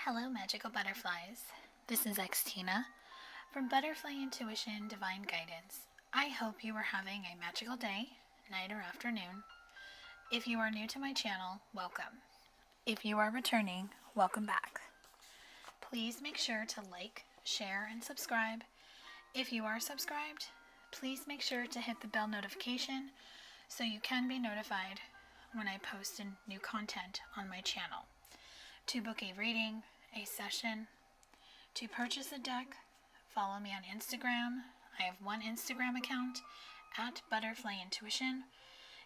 Hello, magical butterflies. This is Xtina from Butterfly Intuition Divine Guidance. I hope you are having a magical day, night, or afternoon. If you are new to my channel, welcome. If you are returning, welcome back. Please make sure to like, share, and subscribe. If you are subscribed, please make sure to hit the bell notification so you can be notified when I post new content on my channel. To book a reading, a session, to purchase a deck, follow me on Instagram. I have one Instagram account at Butterfly Intuition.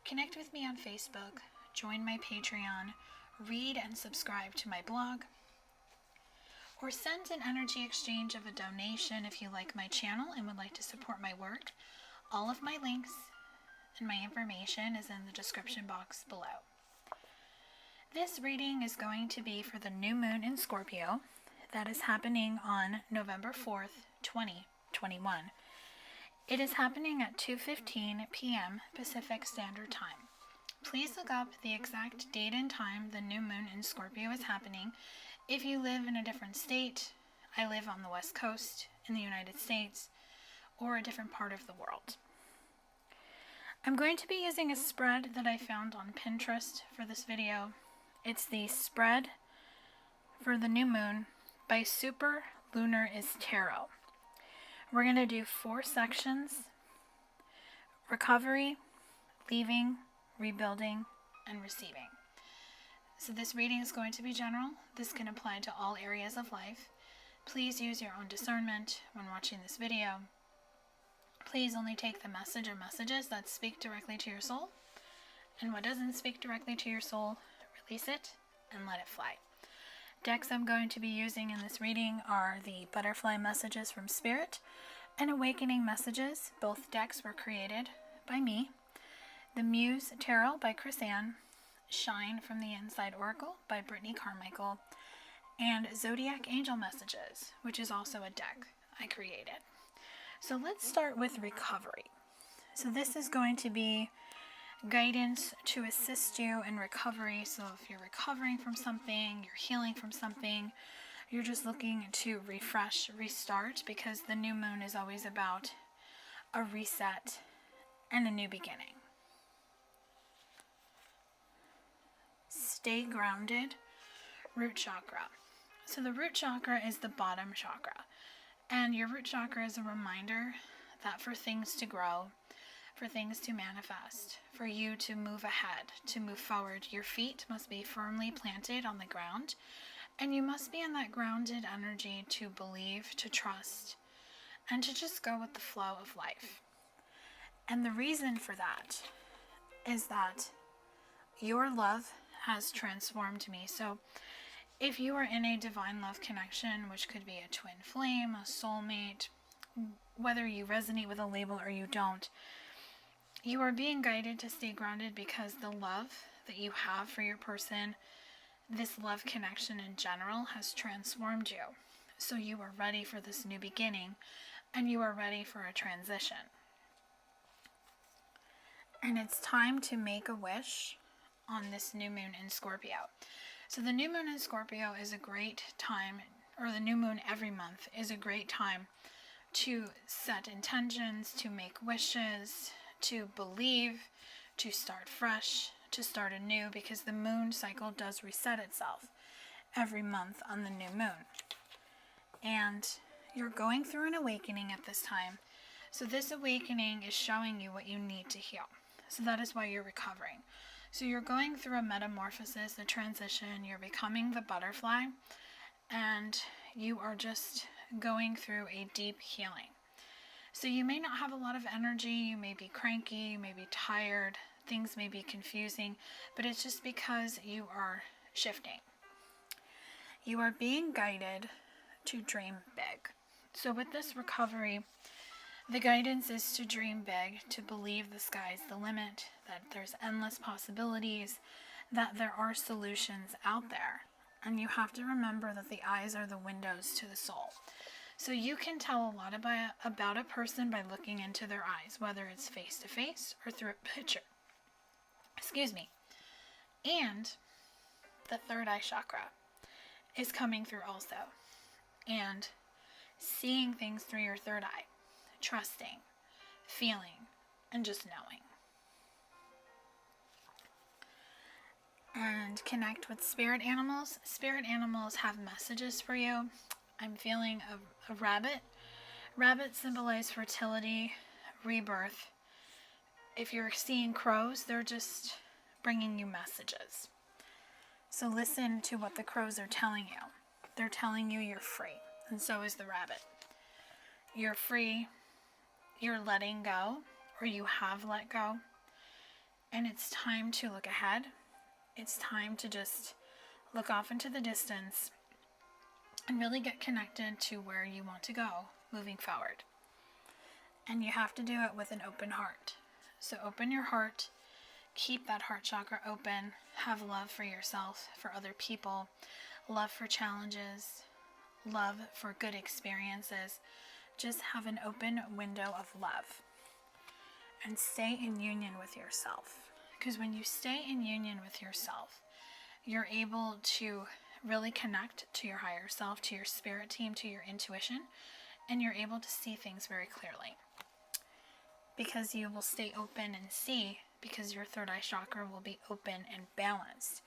Connect with me on Facebook, join my Patreon, read and subscribe to my blog, or send an energy exchange of a donation if you like my channel and would like to support my work. All of my links and my information is in the description box below. This reading is going to be for the new moon in Scorpio that is happening on November 4th, 2021. It is happening at 2:15 p.m. Pacific Standard Time. Please look up the exact date and time the new moon in Scorpio is happening. If you live in a different state, I live on the West Coast in the United States, or a different part of the world. I'm going to be using a spread that I found on Pinterest for this video. It's the spread for the new moon by Super Lunar is Tarot. We're going to do 4 sections: recovery, leaving, rebuilding, and receiving. So this reading is going to be general. This can apply to all areas of life. Please use your own discernment when watching this video. Please only take the message or messages that speak directly to your soul, and what doesn't speak directly to your soul, release it and let it fly. Decks I'm going to be using in this reading are the Butterfly Messages from Spirit and Awakening Messages. Both decks were created by me. The Muse Tarot by Chris Ann, Shine from the Inside Oracle by Brittany Carmichael, and Zodiac Angel Messages, which is also a deck I created. So let's start with recovery. So this is going to be guidance to assist you in recovery. So if you're recovering from something, you're healing from something, you're just looking to refresh, restart, because the new moon is always about a reset and a new beginning. Stay grounded. Root chakra. So the root chakra is the bottom chakra. And your root chakra is a reminder that for things to grow, for things to manifest, for you to move ahead, to move forward, your feet must be firmly planted on the ground, and you must be in that grounded energy to believe, to trust, and to just go with the flow of life. And the reason for that is that your love has transformed me. So if you are in a divine love connection, which could be a twin flame, a soulmate, whether you resonate with a label or you don't, you are being guided to stay grounded because the love that you have for your person, this love connection in general, has transformed you. So you are ready for this new beginning, and you are ready for a transition. And it's time to make a wish on this new moon in Scorpio. So the new moon in Scorpio is a great time, or the new moon every month is a great time to set intentions, to make wishes, to believe, to start fresh, to start anew, because the moon cycle does reset itself every month on the new moon. And you're going through an awakening at this time. So this awakening is showing you what you need to heal. So that is why you're recovering. So you're going through a metamorphosis, a transition. You're becoming the butterfly, and you are just going through a deep healing. So you may not have a lot of energy, you may be cranky, you may be tired, things may be confusing, but it's just because you are shifting. You are being guided to dream big. So with this recovery, the guidance is to dream big, to believe the sky's the limit, that there's endless possibilities, that there are solutions out there. And you have to remember that the eyes are the windows to the soul. So you can tell a lot about a person by looking into their eyes, whether it's face to face or through a picture. And the third eye chakra is coming through also. And seeing things through your third eye, trusting, feeling, and just knowing. And connect with spirit animals. Spirit animals have messages for you. I'm feeling a rabbit. Rabbits symbolize fertility, rebirth. If you're seeing crows, they're just bringing you messages. So listen to what the crows are telling you. They're telling you you're free, and so is the rabbit. You're free, you're letting go, or you have let go, and it's time to look ahead. It's time to just look off into the distance and really get connected to where you want to go moving forward. And you have to do it with an open heart. So open your heart, keep that heart chakra open, have love for yourself, for other people, love for challenges, love for good experiences. Just have an open window of love. And stay in union with yourself. Because when you stay in union with yourself, you're able to really connect to your higher self, to your spirit team, to your intuition, and you're able to see things very clearly. Because you will stay open and see, because your third eye chakra will be open and balanced.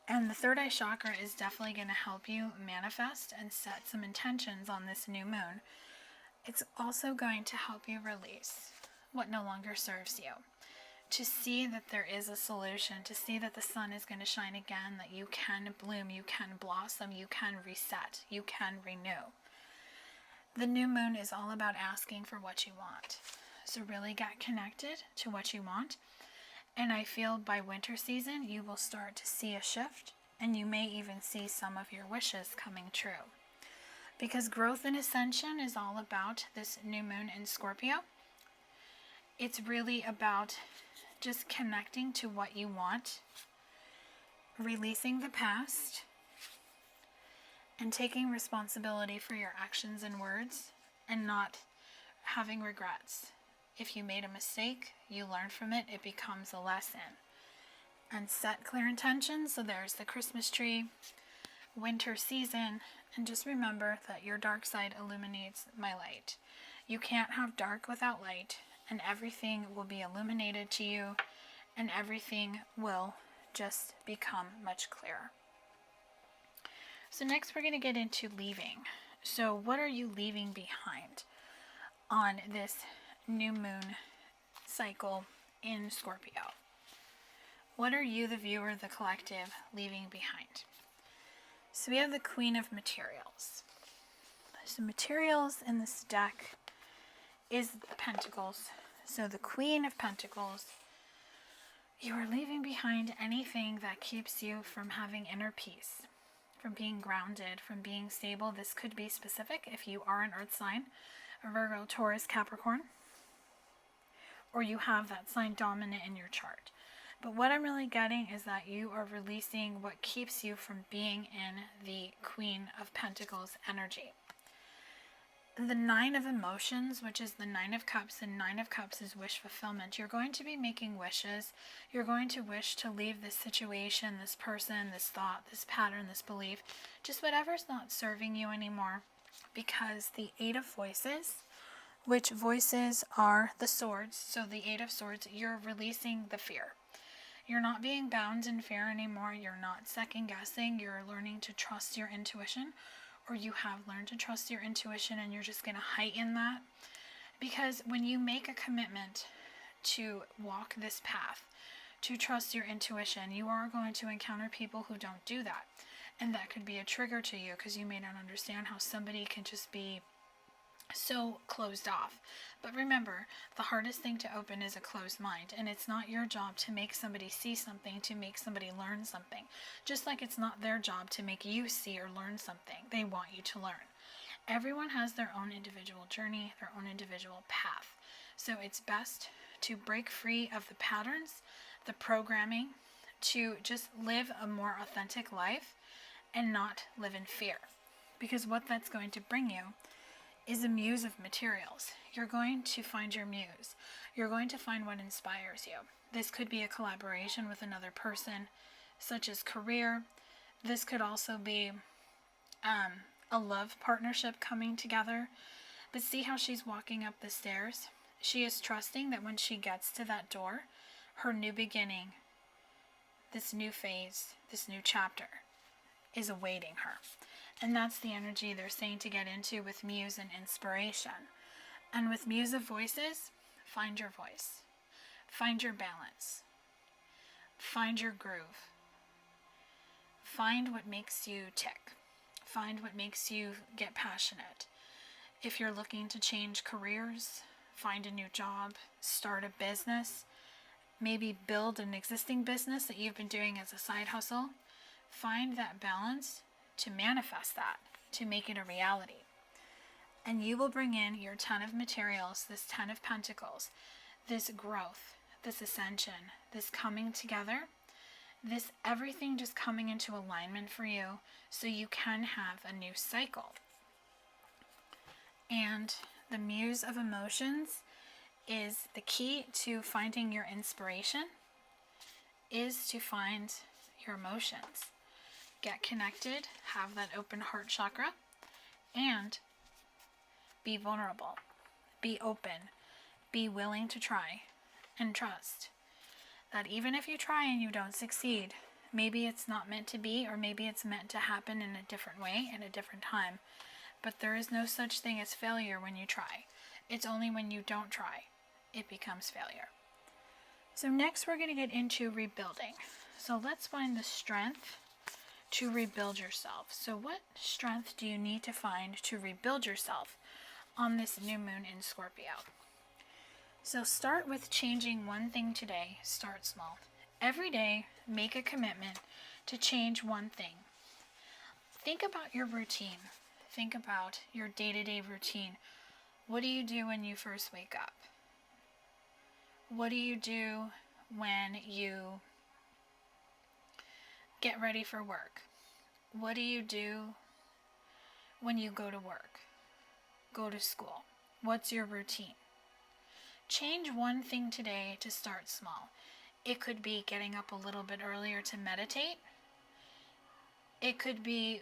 And the third eye chakra is definitely going to help you manifest and set some intentions on this new moon. It's also going to help you release what no longer serves you. To see that there is a solution, to see that the sun is going to shine again, that you can bloom, you can blossom, you can reset, you can renew. The new moon is all about asking for what you want. So really get connected to what you want. And I feel by winter season, you will start to see a shift, and you may even see some of your wishes coming true. Because growth and ascension is all about this new moon in Scorpio. It's really about just connecting to what you want, releasing the past, and taking responsibility for your actions and words, and not having regrets. If you made a mistake, you learn from it, it becomes a lesson. And set clear intentions. So there's the Christmas tree, winter season, and just remember that your dark side illuminates my light. You can't have dark without light, and everything will be illuminated to you, and everything will just become much clearer. So next we're going to get into leaving. So what are you leaving behind on this new moon cycle in Scorpio? What are you, the viewer, the collective, leaving behind? So we have the Queen of Materials. So materials in this deck is the Pentacles. So the Queen of Pentacles, you are leaving behind anything that keeps you from having inner peace, from being grounded, from being stable. This could be specific if you are an earth sign, a Virgo, Taurus, Capricorn, or you have that sign dominant in your chart. But what I'm really getting is that you are releasing what keeps you from being in the Queen of Pentacles energy. The Nine of Emotions, which is the Nine of Cups, and Nine of Cups is wish fulfillment. You're going to be making wishes. You're going to wish to leave this situation, this person, this thought, this pattern, this belief, just whatever's not serving you anymore. Because the Eight of Voices, which voices are the swords, so the Eight of Swords, you're releasing the fear. You're not being bound in fear anymore. You're not second guessing. You're learning to trust your intuition, or you have learned to trust your intuition, and you're just going to heighten that. Because when you make a commitment to walk this path, to trust your intuition, you are going to encounter people who don't do that. And that could be a trigger to you, because you may not understand how somebody can just be so closed off. But remember, the hardest thing to open is a closed mind, and it's not your job to make somebody see something, to make somebody learn something. Just like it's not their job to make you see or learn something. They want you to learn. Everyone has their own individual journey, their own individual path. So it's best to break free of the patterns, the programming, to just live a more authentic life and not live in fear. Because what that's going to bring you is a muse of materials. You're going to find your muse. You're going to find what inspires you. This could be a collaboration with another person, such as career. This could also be a love partnership coming together. But see how she's walking up the stairs? She is trusting that when she gets to that door, her new beginning, this new phase, this new chapter, is awaiting her. And that's the energy they're saying to get into with muse and inspiration. And with Muse of Voices, find your voice. Find your balance. Find your groove. Find what makes you tick. Find what makes you get passionate. If you're looking to change careers, find a new job, start a business, maybe build an existing business that you've been doing as a side hustle, find that balance to manifest that, to make it a reality. And you will bring in your 10 of materials, this 10 of pentacles, this growth, this ascension, this coming together, this everything just coming into alignment for you so you can have a new cycle. And the Muse of Emotions is the key to finding your inspiration, is to find your emotions. Get connected, have that open heart chakra, and be vulnerable, be open, be willing to try, and trust that even if you try and you don't succeed, maybe it's not meant to be, or maybe it's meant to happen in a different way, in a different time. But there is no such thing as failure when you try. It's only when you don't try, it becomes failure. So next we're going to get into rebuilding. So let's find the strength to rebuild yourself. So what strength do you need to find to rebuild yourself on this new moon in Scorpio? So start with changing one thing today. Start small. Every day, make a commitment to change one thing. Think about your routine. Think about your day-to-day routine. What do you do when you first wake up? What do you do when you get ready for work? What do you do when you go to work? Go to school? What's your routine? Change one thing today to start small. It could be getting up a little bit earlier to meditate. It could be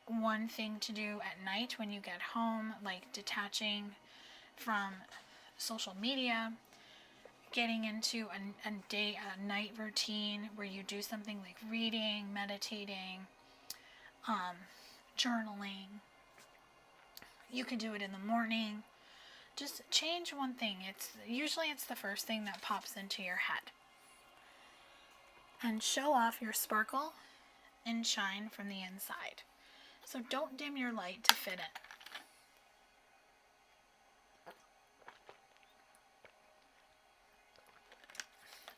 one thing to do at night when you get home, like detaching from social media, getting into a night routine where you do something like reading, meditating, journaling. You could do it in the morning. Just change one thing. Usually it's the first thing that pops into your head. And show off your sparkle and shine from the inside. So don't dim your light to fit in.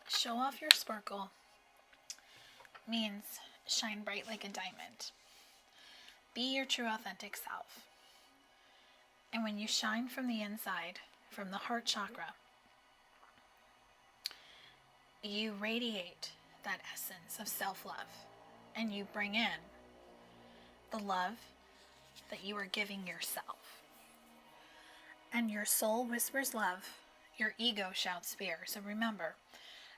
Show off your sparkle means shine bright like a diamond. Be your true authentic self. And when you shine from the inside, from the heart chakra, you radiate that essence of self-love, and you bring in the love that you are giving yourself. And your soul whispers love, your ego shouts fear. So remember,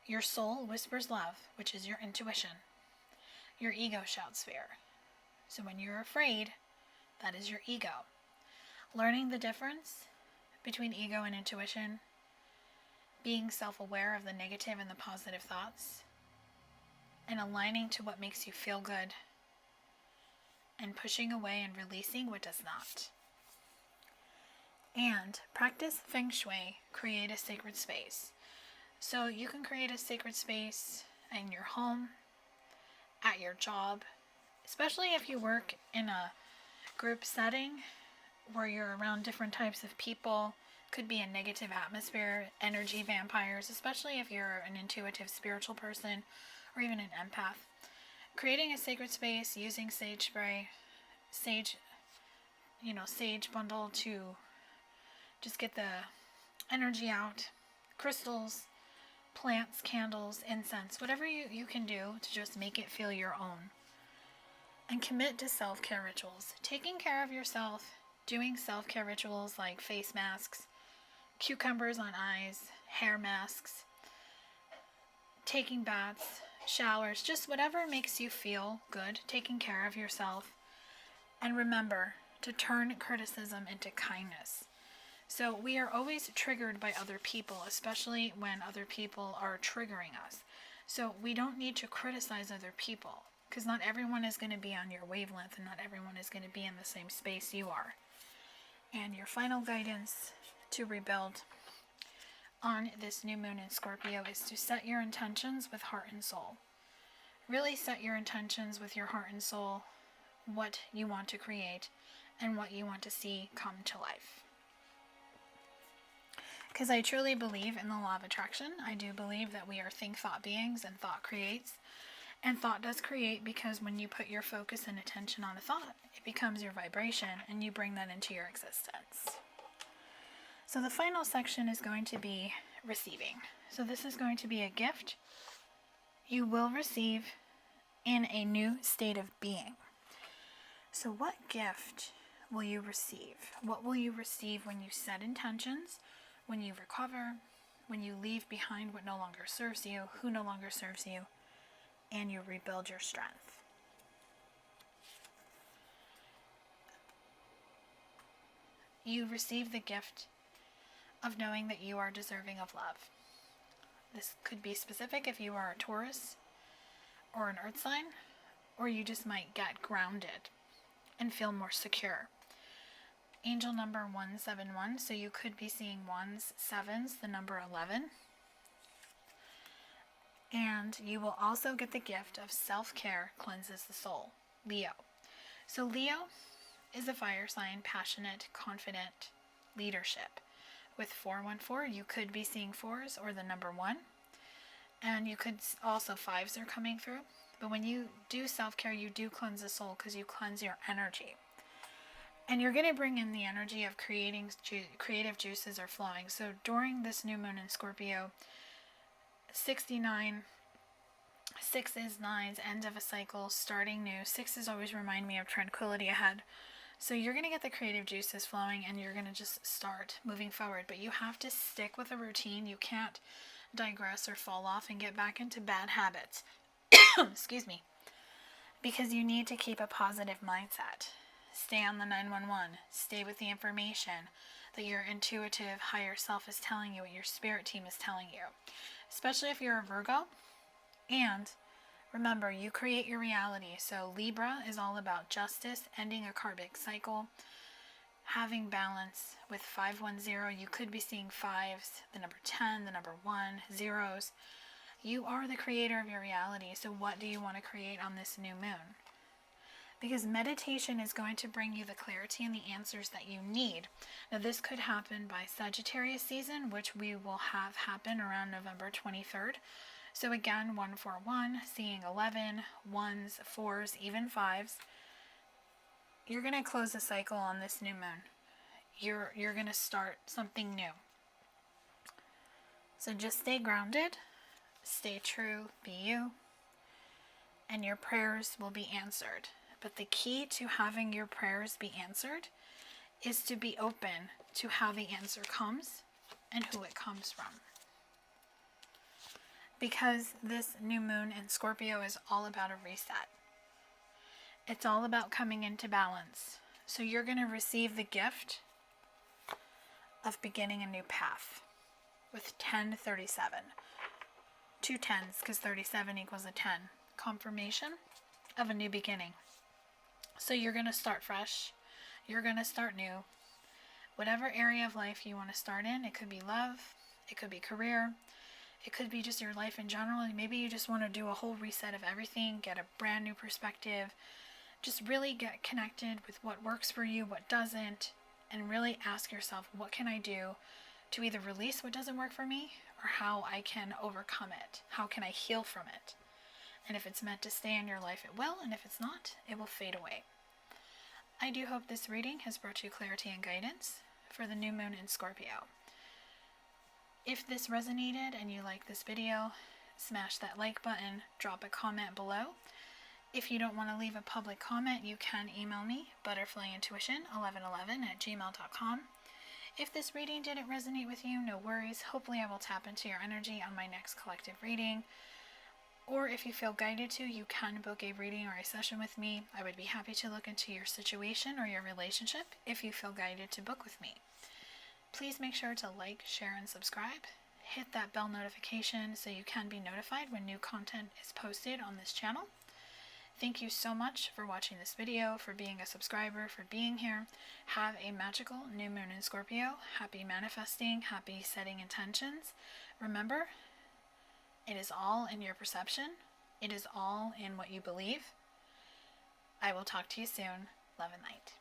your soul whispers love, which is your intuition. Your ego shouts fear. So when you're afraid, that is your ego. Learning the difference between ego and intuition, being self-aware of the negative and the positive thoughts, and aligning to what makes you feel good, and pushing away and releasing what does not. And practice Feng Shui, create a sacred space. So you can create a sacred space in your home, at your job, especially if you work in a group setting where you're around different types of people. Could be a negative atmosphere, energy vampires, especially if you're an intuitive spiritual person or even an empath. Creating a sacred space, using sage spray, sage bundle to just get the energy out, crystals, plants, candles, incense, whatever you can do to just make it feel your own. And commit to self-care rituals. Taking care of yourself, doing self-care rituals like face masks, cucumbers on eyes, hair masks, taking baths, showers, just whatever makes you feel good, taking care of yourself, And remember to turn criticism into kindness. So we are always triggered by other people, especially when other people are triggering us. So we don't need to criticize other people, because not everyone is going to be on your wavelength and not everyone is going to be in the same space you are. And your final guidance to rebuild on this new moon in Scorpio is to set your intentions with heart and soul. Really set your intentions with your heart and soul, what you want to create and what you want to see come to life. Because I truly believe in the law of attraction. I do believe that we are think-thought beings and thought creates. And thought does create, because when you put your focus and attention on a thought, it becomes your vibration and you bring that into your existence. So the final section is going to be receiving. So this is going to be a gift you will receive in a new state of being. So what gift will you receive? What will you receive when you set intentions, when you recover, when you leave behind what no longer serves you, who no longer serves you, and you rebuild your strength? You receive the gift of knowing that you are deserving of love. This could be specific if you are a Taurus or an earth sign, or you just might get grounded and feel more secure. Angel number 171, so you could be seeing ones, sevens, the number 11. And you will also get the gift of self-care cleanses the soul, Leo. So Leo is a fire sign, passionate, confident leadership. With 414, you could be seeing fours or the number 1. And you could also, fives are coming through. But when you do self-care, you do cleanse the soul because you cleanse your energy. And you're going to bring in the energy of creative juices are flowing. So during this new moon in Scorpio, 69, 6s, 9s, end of a cycle, starting new. 6s always remind me of tranquility ahead. So you're going to get the creative juices flowing and you're going to just start moving forward. But you have to stick with a routine. You can't digress or fall off and get back into bad habits. Excuse me. Because you need to keep a positive mindset. Stay on the 911. Stay with the information that your intuitive higher self is telling you, what your spirit team is telling you. Especially if you're a Virgo. And remember, you create your reality. So Libra is all about justice, ending a karmic cycle, having balance. With 510, you could be seeing 5s, the number 10, the number 1, zeros. You are the creator of your reality. So what do you want to create on this new moon? Because meditation is going to bring you the clarity and the answers that you need. Now this could happen by Sagittarius season, which we will have happen around November 23rd. So again, 141, seeing 11, 1s, 4s, even 5s. You're going to close the cycle on this new moon. You're going to start something new. So just stay grounded, stay true, be you, and your prayers will be answered. But the key to having your prayers be answered is to be open to how the answer comes and who it comes from. Because this new moon in Scorpio is all about a reset. It's all about coming into balance. So you're going to receive the gift of beginning a new path with 1037. 2 10s because 37 equals a 10. Confirmation of a new beginning. So you're going to start fresh. You're going to start new. Whatever area of life you want to start in, it could be love, it could be career, it could be just your life in general. Maybe you just want to do a whole reset of everything, get a brand new perspective, just really get connected with what works for you, what doesn't, and really ask yourself, what can I do to either release what doesn't work for me or how I can overcome it? How can I heal from it? And if it's meant to stay in your life, it will, and if it's not, it will fade away. I do hope this reading has brought you clarity and guidance for the new moon in Scorpio. If this resonated and you like this video, smash that like button, drop a comment below. If you don't want to leave a public comment, you can email me, butterflyintuition1111@gmail.com. If this reading didn't resonate with you, no worries. Hopefully I will tap into your energy on my next collective reading. Or if you feel guided to, you can book a reading or a session with me. I would be happy to look into your situation or your relationship if you feel guided to book with me. Please make sure to like, share, and subscribe. Hit that bell notification so you can be notified when new content is posted on this channel. Thank you so much for watching this video, for being a subscriber, for being here. Have a magical new moon in Scorpio. Happy manifesting, happy setting intentions. Remember, it is all in your perception. It is all in what you believe. I will talk to you soon. Love and light.